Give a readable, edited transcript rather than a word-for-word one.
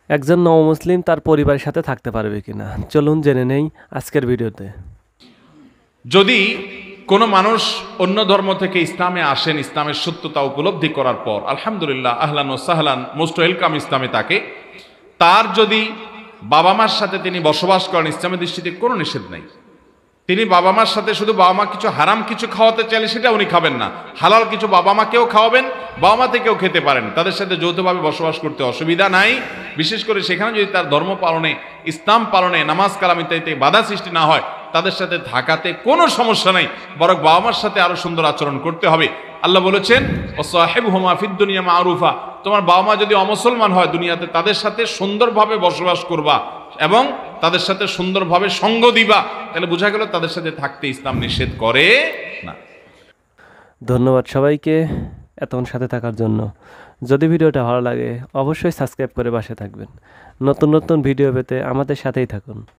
একজন নও-মুসলিম তার পরিবারের সাথে থাকতে পারবে কিনা, চলুন জেনে নেই আজকের ভিডিওতে। যদি কোনো মানুষ অন্য ধর্ম থেকে ইসলামে আসেন, ইসলামের সত্যতা উপলব্ধি করার পর আলহামদুলিল্লাহ, আহলান ও সাহলান, মোস্ট ওয়েলকাম ইসলামে তাকে। তার যদি বাবা মার সাথে তিনি বসবাস করেন, ইসলামের দৃষ্টিতে কোনো নিষেধ নেই। তিনি বাবা মার সাথে শুধু বাবা মা কিছু হারাম কিছু খাওয়াতে চাইলে সেটা উনি খাবেন না, হালাল কিছু বাবা মাকেও খাওয়াবেন, বাবা মা থেকেও খেতে পারেন, তাদের সাথে যৌথভাবে বসবাস করতে অসুবিধা নাই। বিশেষ করে সেখানে যদি তার ধর্ম পালনে, ইসলাম পালনে, নামাজ কালাম ইত্যাদিতে বাধা সৃষ্টি না হয়, তাদের সাথে থাকাতে কোনো সমস্যা নেই, বরং বাবা মার সাথে আরো সুন্দর আচরণ করতে হবে। আল্লাহ বলেছেন, ওয়াসাহিবহুমা ফিদ দুনিয়া মারুফা, তোমার বাবা মা যদি অমুসলমান হয় দুনিয়াতে তাদের সাথে সুন্দরভাবে বসবাস করবা এবং তাদের সাথে সুন্দরভাবে সঙ্গ দিবা, তাহলে বোঝা গেল তাদের সাথে থাকতে ইসলাম নিষেধ করে না। ধন্যবাদ সবাইকে এতক্ষণ সাথে থাকার জন্য। যদি ভিডিওটা ভালো লাগে অবশ্যই সাবস্ক্রাইব করে পাশে থাকবেন। নতুন নতুন ভিডিও পেতে আমাদের সাথেই থাকুন।